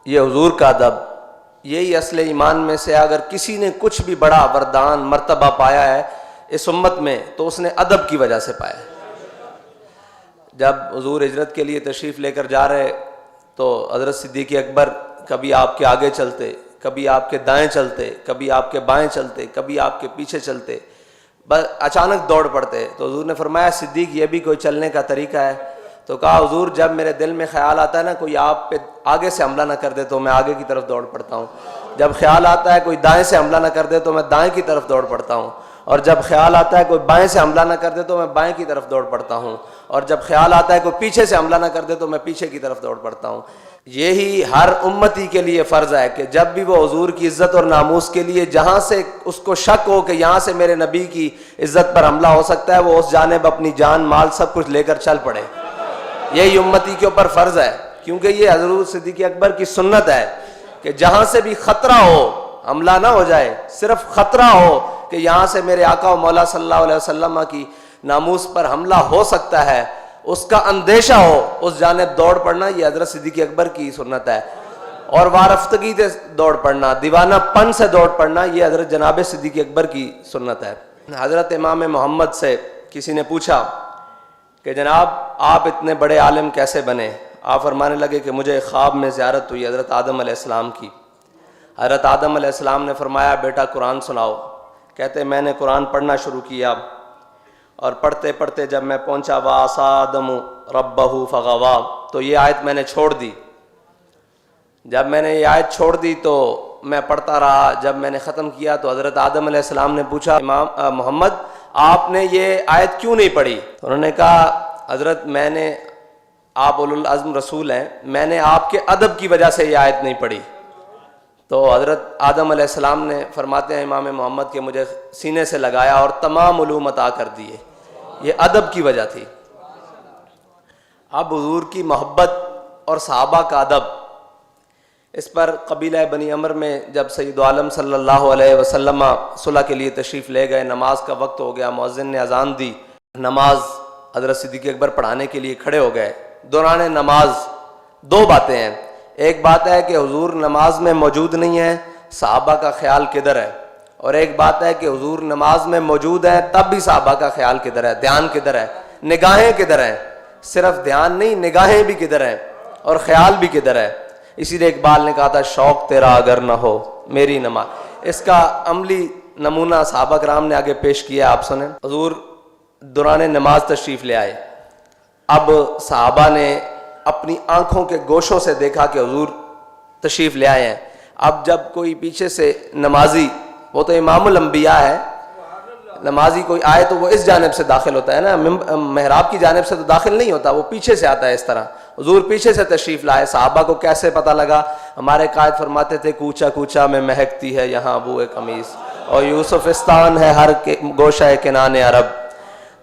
یہ حضور کا ادب، یہی اصل ایمان میں سے اگر کسی نے کچھ بھی بڑا وردان مرتبہ پایا ہے اس امت میں تو اس نے ادب کی وجہ سے پایا ہے۔ جب حضور ہجرت کے لیے تشریف لے کر جا رہے تو حضرت صدیق اکبر کبھی آپ کے آگے چلتے، کبھی آپ کے دائیں چلتے، کبھی آپ کے بائیں چلتے، کبھی آپ کے پیچھے چلتے، بس اچانک دوڑ پڑتے۔ تو حضور نے فرمایا صدیق یہ بھی کوئی چلنے کا طریقہ ہے؟ تو کہا حضور جب میرے دل میں خیال آتا ہے نا کوئی آپ پہ آگے سے حملہ نہ کر دے تو میں آگے کی طرف دوڑ پڑتا ہوں، جب خیال آتا ہے کوئی دائیں سے حملہ نہ کر دے تو میں دائیں کی طرف دوڑ پڑتا ہوں، اور جب خیال آتا ہے کوئی بائیں سے حملہ نہ کر دے تو میں بائیں کی طرف دوڑ پڑتا ہوں، اور جب خیال آتا ہے کوئی پیچھے سے حملہ نہ کر دے تو میں پیچھے کی طرف دوڑ پڑتا ہوں۔ یہی ہر امتی کے لیے فرض ہے کہ جب بھی وہ حضور کی عزت اور ناموس کے لیے جہاں سے اس کو شک ہو کہ یہاں سے میرے نبی کی عزت پر حملہ ہو سکتا ہے وہ اس جانب اپنی جان مال سب کچھ لے کر چل پڑے۔ یہی امتی کے اوپر فرض ہے، کیونکہ یہ حضرت صدیق اکبر کی سنت ہے کہ جہاں سے بھی خطرہ ہو، حملہ نہ ہو جائے، صرف خطرہ ہو کہ یہاں سے میرے آقا و مولا صلی اللہ علیہ وسلم کی ناموس پر حملہ ہو سکتا ہے، اس کا اندیشہ ہو، اس جانب دوڑ پڑنا، یہ حضرت صدیق اکبر کی سنت ہے۔ اور وارفتگی سے دوڑ پڑنا، دیوانہ پن سے دوڑ پڑنا، یہ حضرت جناب صدیق اکبر کی سنت ہے۔ حضرت امام محمد سے کسی نے پوچھا کہ جناب آپ اتنے بڑے عالم کیسے بنے؟ آپ فرمانے لگے کہ مجھے خواب میں زیارت ہوئی حضرت آدم علیہ السلام کی۔ حضرت آدم علیہ السلام نے فرمایا بیٹا قرآن سناؤ۔ کہتے میں نے قرآن پڑھنا شروع کیا، اور پڑھتے پڑھتے جب میں پہنچا وَعَصَىٰ آدَمُ رَبَّهُ فَغَوَىٰ تو یہ آیت میں نے چھوڑ دی۔ جب میں نے یہ آیت چھوڑ دی تو میں پڑھتا رہا، جب میں نے ختم کیا تو حضرت آدم علیہ السلام نے پوچھا امام محمد آپ نے یہ آیت کیوں نہیں پڑھی؟ تو انہوں نے کہا حضرت میں نے، آپ اولو العزم رسول ہیں، میں نے آپ کے ادب کی وجہ سے یہ آیت نہیں پڑھی۔ تو حضرت آدم علیہ السلام نے فرماتے ہیں امام محمد کے مجھے سینے سے لگایا اور تمام علوم عطا کر دیے، یہ ادب کی وجہ تھی۔ اب حضور کی محبت اور صحابہ کا ادب، اس پر قبیلہ بنی عمر میں جب سید عالم صلی اللہ علیہ وسلم صلح کے لیے تشریف لے گئے، نماز کا وقت ہو گیا، مؤذن نے اذان دی، نماز حضرت صدیق اکبر پڑھانے کے لیے کھڑے ہو گئے۔ دوران نماز دو باتیں ہیں، ایک بات ہے کہ حضور نماز میں موجود نہیں ہیں، صحابہ کا خیال کدھر ہے، اور ایک بات ہے کہ حضور نماز میں موجود ہیں تب بھی صحابہ کا خیال کدھر ہے، دھیان کدھر ہے، نگاہیں کدھر ہیں، صرف دھیان نہیں نگاہیں بھی کدھر ہیں اور خیال بھی کدھر ہے۔ اسی لیے اقبال نے کہا تھا شوق تیرا اگر نہ ہو میری نماز، اس کا عملی نمونہ صحابہ کرام نے آگے پیش کیا، آپ سنیں۔ حضور دوران نماز تشریف لے آئے، اب صحابہ نے اپنی آنکھوں کے گوشوں سے دیکھا کہ حضور تشریف لے آئے ہیں۔ اب جب کوئی پیچھے سے نمازی، وہ تو امام الانبیاء ہے، نمازی کوئی آئے تو وہ اس جانب سے داخل ہوتا ہے نا، محراب کی جانب سے تو داخل نہیں ہوتا، وہ پیچھے سے آتا ہے اس طرح۔ حضور پیچھے سے تشریف لائے، صحابہ کو کیسے پتہ لگا؟ ہمارے قائد فرماتے تھے کوچا کوچا میں مہکتی ہے یہاں بوئے قمیص، اور یوسفستان ہے ہر گوشہ کنان عرب۔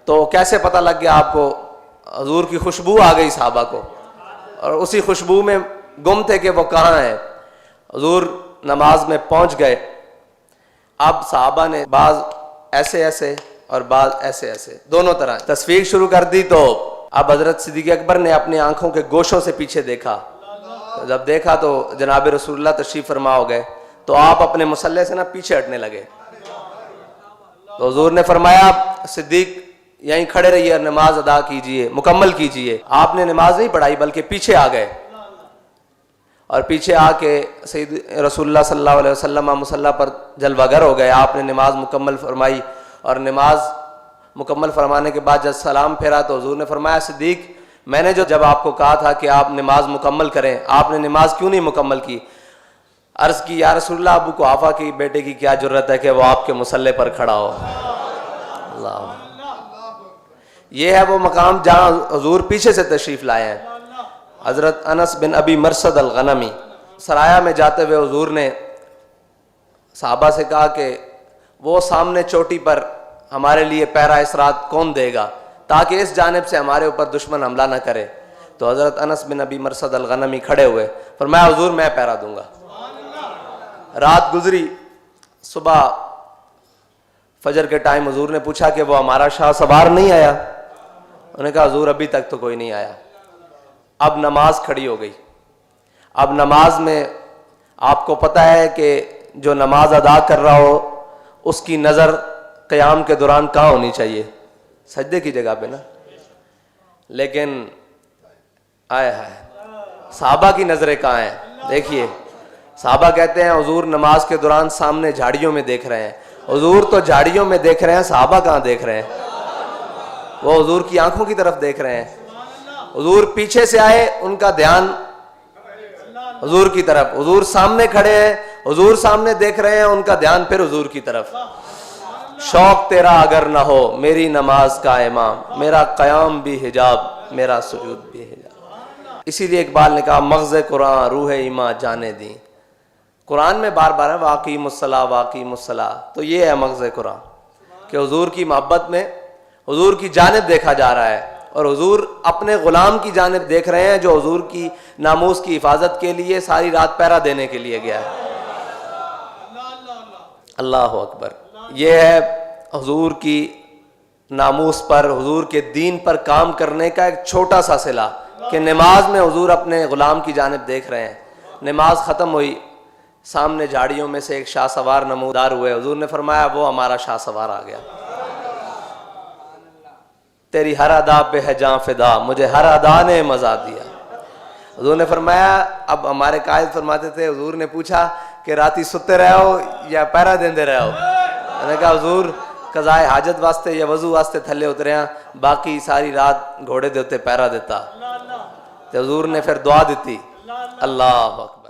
تو کیسے پتہ لگ گیا آپ کو؟ حضور کی خوشبو آ گئی صحابہ کو، اور اسی خوشبو میں گم تھے کہ وہ کہاں ہیں۔ حضور نماز میں پہنچ گئے، اب صحابہ نے بعض ایسے ایسے اور بعض ایسے ایسے دونوں طرح تصویر شروع کر دی، تو اب حضرت صدیق اکبر نے اپنی آنکھوں کے گوشوں سے پیچھے دیکھا، جب دیکھا تو جناب رسول اللہ تشریف فرما ہو گئے، تو آپ اپنے مصلے سے نا پیچھے ہٹنے لگے۔ تو حضور نے فرمایا صدیق یہیں کھڑے رہیے اور نماز ادا کیجئے، مکمل کیجئے۔ آپ نے نماز نہیں پڑھائی بلکہ پیچھے آ گئے، اور پیچھے آ کے سید رسول اللہ صلی اللہ علیہ وسلم مصلی پر جلوہ گر ہو گئے۔ آپ نے نماز مکمل فرمائی، اور نماز مکمل فرمانے کے بعد جب سلام پھیرا تو حضور نے فرمایا صدیق میں نے جب آپ کو کہا تھا کہ آپ نماز مکمل کریں، آپ نے نماز کیوں نہیں مکمل کی؟ عرض کی یا رسول اللہ ابو قحافہ کی بیٹے کی کیا جرت ہے کہ وہ آپ کے مصلی پر کھڑا ہو۔ اللہ، یہ ہے وہ مقام جہاں حضور پیچھے سے تشریف لائے ہیں۔ حضرت انس بن ابی مرصد الغنمی سرایہ میں جاتے ہوئے حضور نے صحابہ سے کہا کہ وہ سامنے چوٹی پر ہمارے لیے پہرا اس رات کون دے گا تاکہ اس جانب سے ہمارے اوپر دشمن حملہ نہ کرے؟ تو حضرت انس بن ابی مرصد الغنمی کھڑے ہوئے، فرمایا حضور میں پہرا دوں گا۔ رات گزری، صبح فجر کے ٹائم حضور نے پوچھا کہ وہ ہمارا شاہ سوار نہیں آیا؟ انہوں نے کہا حضور ابھی تک تو کوئی نہیں آیا۔ اب نماز کھڑی ہو گئی، اب نماز میں آپ کو پتہ ہے کہ جو نماز ادا کر رہا ہو اس کی نظر قیام کے دوران کہاں ہونی چاہیے؟ سجدے کی جگہ پہ نا. لیکن آئے صحابہ کی نظریں کہاں ہیں؟ دیکھیے صحابہ کہتے ہیں حضور نماز کے دوران سامنے جھاڑیوں میں دیکھ رہے ہیں. حضور تو جھاڑیوں میں دیکھ رہے ہیں، صحابہ کہاں دیکھ رہے ہیں؟ وہ حضور کی آنکھوں کی طرف دیکھ رہے ہیں. حضور پیچھے سے آئے، ان کا دھیان حضور کی طرف. حضور سامنے کھڑے ہیں، حضور سامنے دیکھ رہے ہیں، ان کا دھیان پھر حضور کی طرف. شوق تیرا اگر نہ ہو میری نماز کا امام، میرا قیام بھی حجاب، میرا سجود بھی حجاب. اسی لیے اقبال نے کہا مغز قرآن روح ایمان جانے دیں. قرآن میں بار بار ہے واقیم الصلاۃ واقیم الصلاۃ. تو یہ ہے مغز قرآن کہ حضور کی محبت میں حضور کی جانب دیکھا جا رہا ہے، اور حضور اپنے غلام کی جانب دیکھ رہے ہیں جو حضور کی ناموس کی حفاظت کے لیے ساری رات پہرا دینے کے لیے گیا ہے. اللہ اکبر. یہ ہے حضور کی ناموس پر، حضور کے دین پر کام کرنے کا ایک چھوٹا سا صلہ کہ نماز میں حضور اپنے غلام کی جانب دیکھ رہے ہیں. نماز ختم ہوئی، سامنے جھاڑیوں میں سے ایک شاہ سوار نمودار ہوئے. حضور نے فرمایا وہ ہمارا شاہ سوار آ گیا. تیری ہر ادا پہ ہے جاں فدا، مجھے ہر ادا نے مزہ دیا. حضور نے فرمایا، اب ہمارے قائد فرماتے تھے حضور نے پوچھا کہ راتی ستے رہے ہو یا پہرا دیندے رہے ہو؟ میں نے کہا حضور قضائے حاجت واسطے یا وضو واسطے تھلے اترے ہیں، باقی ساری رات گھوڑے دے اتنے پہرا دیتا. تو حضور نے پھر دعا دیتی. اللہ اکبر.